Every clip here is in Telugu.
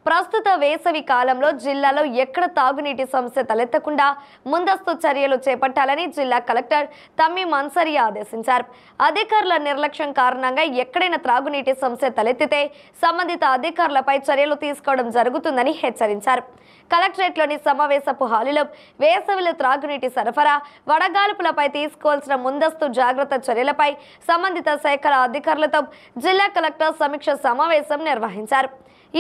ప్రస్తుత వేసవి కాలంలో జిల్లాలో ఎక్కడ తాగునీటి సమస్య తలెత్తకుండా ముందస్తు చర్యలు చేపట్టాలని జిల్లా కలెక్టర్ తమ్మీం అన్సారీ ఆదేశించారు. అధికారుల నిర్లక్ష్యం కారణంగా ఎక్కడైనా త్రాగునీటి సమస్య తలెత్తితే సంబంధిత అధికారులపై చర్యలు తీసుకోవడం జరుగుతుందని హెచ్చరించారు. కలెక్టరేట్లోని సమావేశపు హాలులో వేసవిలో త్రాగునీటి సరఫరా, వడగాల్పులపై తీసుకోవాల్సిన ముందస్తు జాగ్రత్త చర్యలపై సంబంధిత శాఖల అధికారులతో జిల్లా కలెక్టర్ సమీక్ష సమావేశం నిర్వహించారు.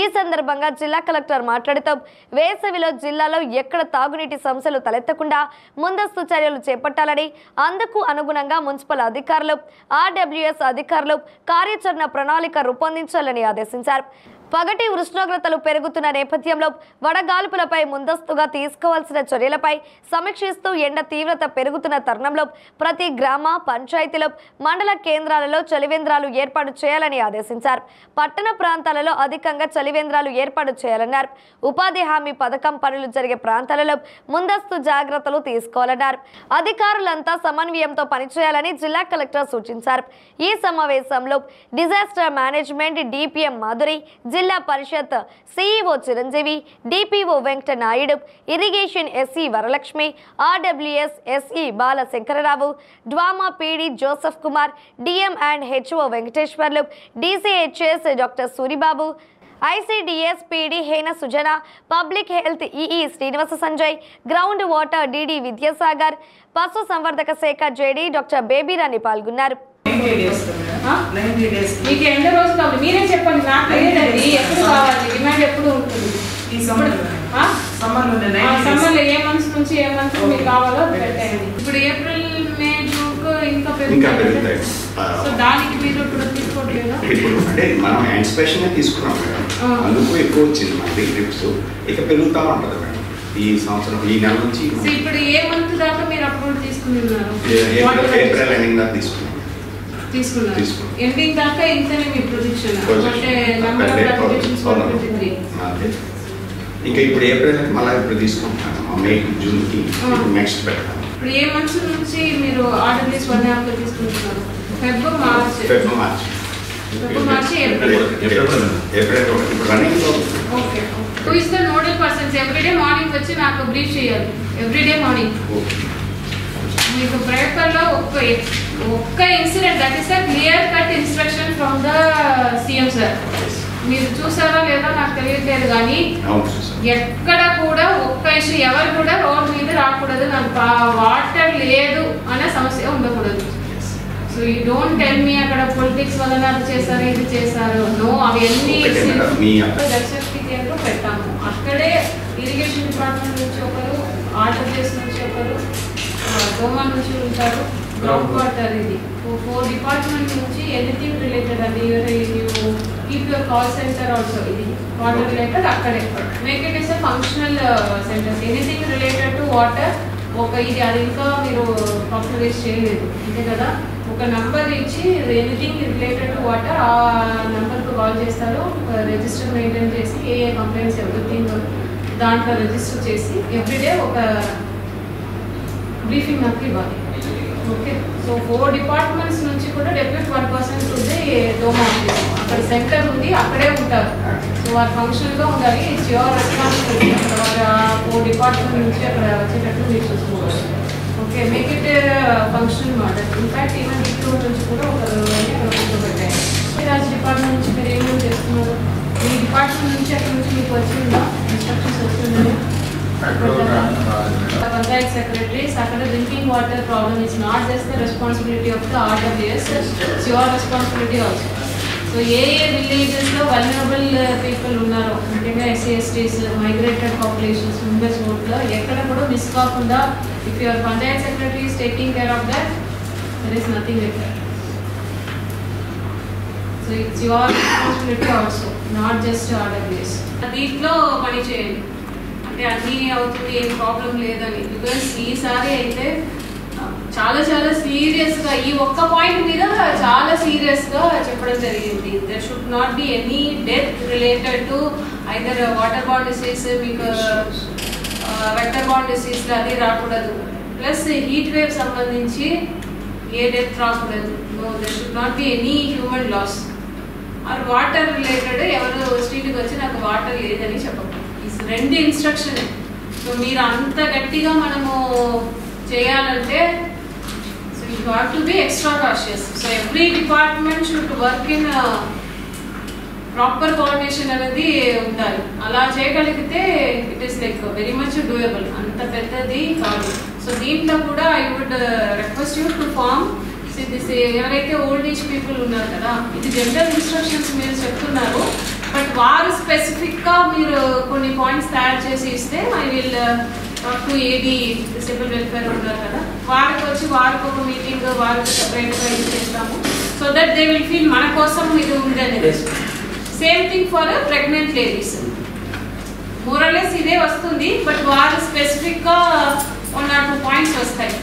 ఈ సందర్భంగా జిల్లా కలెక్టర్ మాట్లాడుతూ వేసవిలో జిల్లాలో ఎక్కడ తాగునీటి సమస్యలు తలెత్తకుండా ముందస్తు చర్యలు చేపట్టాలని, అందుకు అనుగుణంగా మున్సిపల్ అధికారులు, ఆర్డబ్ల్యూఎస్ అధికారులు కార్యాచరణ ప్రణాళిక రూపొందించాలని ఆదేశించారు. పగటి ఉష్ణోగ్రతలు పెరుగుతున్న నేపథ్యంలో వడగాల్పులపై ముందస్తుగా తీసుకోవాల్సిన చర్యలపై సమీక్షిస్తూ ఎండ తీవ్రత పెరుగుతున్న తరుణంలో ప్రతి గ్రామ, పంచాయతీలో, మండల కేంద్రాలలో చలివేంద్రాలు ఏర్పాటు చేయాలని ఆదేశించారు. పట్టణ ప్రాంతాలలో అధికంగా చలివేంద్రాలు ఏర్పాటు చేయాలన్నారు. ఉపాధి హామీ పథకం పనులు జరిగే ప్రాంతాలలో ముందస్తు జాగ్రత్తలు తీసుకోవాలన్నారు. అధికారులంతా సమన్వయంతో పనిచేయాలని జిల్లా కలెక్టర్ సూచించారు. ఈ సమావేశంలో disaster management DPM Madhuri, Zilla Parishad CEO Chiranjeevi, DPO Venkata Naidu, irrigation SE Varalakshmi, RWS SE Balashankararao, DWMA PD Joseph Kumar, DM and HO Venkateswarlu, DCHS doctor Suribabu, ICDS PD Hena Sujana, public health EE Srinivasa Sanjay, ground water DD Vidyasagar, పశు సంవర్ధక శాఖ జేడి డాక్టర్ బేబీరాణి పాల్గొన్నారు. మీకు ఎన్ని రోజులు కావాలి మీరే చెప్పండి. నాకు లేదండి ఎప్పుడు కావాలి, డిమాండ్ ఎప్పుడు ఉంటుంది. సమ్మర్లో ఏ మంత్స్ నుంచి ఏ మంత్ మీకు కావాలో పెట్టండి. ఇప్పుడు ఏప్రిల్, మే, జూన్ ఇంకా పెరుగుతాయి. సో దానికి మీరు ఇప్పుడు తీసుకోవట్లేదు. ఇప్పుడు అంటే మనం ఇన్స్పెక్షన్ తీసుకున్నాం మేడం, అందుకు ఎక్కువ వచ్చింది మనకి ట్రిప్స్, ఇక పెరుగుతూ ఉంటుంది మేడం ఈ సంవత్సరం, ఈ నెల నుంచి. ఇప్పుడు ఏ మంత్ దాకా మీరు అప్రూవల్ తీసుకున్నారు? ఏప్రిల్ ఎండింగ్ దాకా తీసుకున్నారు. ఎండింగ్ దాకా ఇంతనే మీ ప్రొజెక్షన్ అంటే నెంబర్ ఆఫ్ అప్లికేషన్స్ 153. ఇంకా ఇప్పుడు ఏప్రిల్ మళ్ళీ ఇప్పుడు తీసుకుంటున్నాను, మే జూన్ కి నెక్స్ట్ పెడతాను. ఇప్పుడు ఏ మంత్స్ నుంచి మీరు ఆర్డర్ చేసి 1 యాప్ తీసుకుంటున్నారు? ఫెబ్రవరి, మార్చి, April running. Okay. Who is the nodal persons? Everyday morning వచ్చి నాకు బ్రీఫ్ చేయాలి. ఎవ్రీడే మార్నింగ్ మీకు పేపర్లో ఒక్క incident, that is the clear cut instruction from the CM sir. మీరు చూసారా లేదా నాకు తెలియట్లేదు, కానీ ఎక్కడ కూడా ఒక్క ఇష్యూ ఎవరు కూడా రోడ్ మీద రాకూడదు, నాకు వాటర్ లేదు అనే సమస్య ఉండకూడదు. So you don't tell me అక్కడ పొలిటిక్స్ వలన అది చేశారు, ఇది చేశారు. నో, అవన్నీ దర్శక్తి కేంద్రం పెట్టాము. అక్కడే ఇరిగేషన్ డిపార్ట్మెంట్ నుంచి ఒకరు, ఆర్డబ్ల్యూఎస్ నుంచి ఒకరు, డోమా నుంచి ఉంటారు, గ్రౌండ్ వాటర్, ఇది 4 డిపార్ట్మెంట్ నుంచి ఎనీథింగ్ రిలేటెడ్ అండి. Keep your call centre also, ఇది వాటర్ రిలేటెడ్ అక్కడే make it is a functional centres. Anything related to water ఒక ఇది అది ఇంకా మీరు పాపులరైజ్ చేయలేదు అంతే కదా. ఒక నంబర్ ఇచ్చి ఎనీథింగ్ రిలేటెడ్ టు వాటర్ ఆ నెంబర్కు కాల్ చేస్తారు. రిజిస్టర్ మెయింటైన్ చేసి ఏ కంప్లైంట్స్ ఎవ్రీథింగ్ దాంట్లో రిజిస్టర్ చేసి ఎవ్రీడే ఒక బ్రీఫింగ్ నాకు ఇవ్వాలి. ఓకే. సో 4 డిపార్ట్మెంట్స్ నుంచి కూడా డెప్యూట్ 1% ఉంది డోమా ఆఫీస్. అక్కడ సెంటర్ ఉంది, అక్కడే ఉంటారు. సో వారు ఫంక్షన్గా ఉండాలి. It's your responsibility. అక్కడ వారు 4 డిపార్ట్మెంట్ నుంచి అక్కడ వచ్చేటట్టు మీరు చూసుకోవాలి. Okay. Make it function model. In fact even డిప్లో నుంచి కూడా ఒకరు కూర్చోబెట్టాయి. రాజ్ డిపార్ట్మెంట్ నుంచి మీరు ఏమేమి చేస్తున్నారు? మీ డిపార్ట్మెంట్ నుంచి అక్కడ నుంచి మీకు వచ్చిందా ఇన్స్ట్రక్షన్స్ వచ్చిందని? Panchayat secretaries, అక్కడ drinking water problem is not just the responsibility of the RWS, it's your responsibility also. So A villages లో వల్నరబుల్ పీపుల్ ఉన్నారో, ముఖ్యంగా SC/STs, మైగ్రేటెడ్ పాపులేషన్స్, మెంబర్స్ లో ఎక్కడ కూడా మిస్ కాకుండా, if your Panchayat secretary is taking care of that, there is nothing like that. So it's your responsibility also, not just RWS. దీంట్లో పని చేయండి. అన్నీ అవుతుంది, ఏం ప్రాబ్లం లేదని. బికాస్ ఈసారి అయితే చాలా చాలా సీరియస్గా ఈ ఒక్క పాయింట్ మీద చాలా సీరియస్గా చెప్పడం జరిగింది. There should not be any death related to either water borne disease, మీకు వెక్టర్ బార్న్ డిసీజ్లో అది రాకూడదు. ప్లస్ హీట్ వేవ్ సంబంధించి ఏ డెత్ రాకూడదు. No, there should not be any human loss. Or water related ఎవరు స్ట్రీట్కి వచ్చి నాకు వాటర్ లేదని చెప్పకూడదు. ఈ 2 ఇన్స్ట్రక్షన్. సో మీరు అంత గట్టిగా మనము చేయాలంటే so you have to be extra cautious. So every department should work in proper coordination అనేది ఉండాలి. అలా చేయగలిగితే it is like very much doable. అంత పెద్దది కాదు. సో దీంట్లో కూడా I would request you to form this. ఎవరైతే ఓల్డ్ ఏజ్ పీపుల్ ఉన్నారు కదా, ఇది జనరల్ ఇన్స్ట్రక్షన్స్ మీరు చెప్తున్నారు, బట్ వారు స్పెసిఫిక్గా మీరు కొన్ని పాయింట్స్ తయారు చేసి ఇస్తే I will talk to AD disable welfare ఉన్నారు కదా, వారికి వచ్చి వారికి ఒక మీటింగ్ వారికి సెపరేట్గా ఇది చేస్తాము. So that they will feel మన కోసం ఇది ఉంది అనేది. Same thing for pregnant ladies. Morals ఇదే వస్తుంది, బట్ వారు స్పెసిఫిక్గా 1 or 2 పాయింట్స్ వస్తాయి.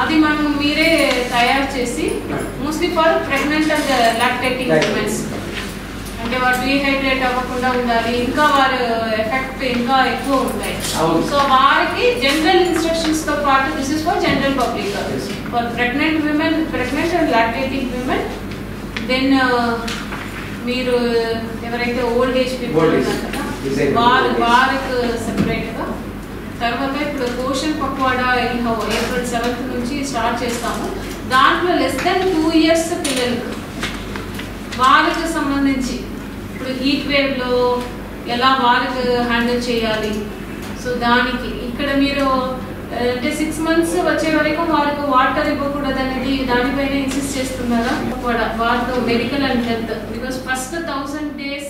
అది మనం మీరే తయారు చేసి mostly for pregnant and lactating women's, అంటే వారు డీహైడ్రేట్ అవ్వకుండా ఉండాలి, ఇంకా వారు ఎఫెక్ట్ ఇంకా ఎక్కువ ఉంటాయి. సో వారికి జనరల్ ఇన్స్ట్రక్షన్స్ తో పాటు this is for general public, for pregnant women, pregnant and lactating women. Then మీరు ఎవరైతే ఓల్డ్ ఏజ్ పీపుల్ ఉన్నారు కదా వారికి సెపరేట్గా. తర్వాత ఇప్పుడు పోషన్ పక్వాడా ఏప్రిల్ 7th నుంచి స్టార్ట్ చేస్తాము. దాంట్లో లెస్ దెన్ 2 years పిల్లలకు వారికి సంబంధించి ఇప్పుడు హీట్ వేవ్లో ఎలా వారికి హ్యాండిల్ చేయాలి. సో దానికి ఇక్కడ మీరు అంటే 6 months వచ్చే వరకు వారికి వాటర్ ఇవ్వకూడదు అనేది దానిపైన ఇన్సిస్ట్ చేస్తున్నారా? వారితో medical and health, because first 1000 days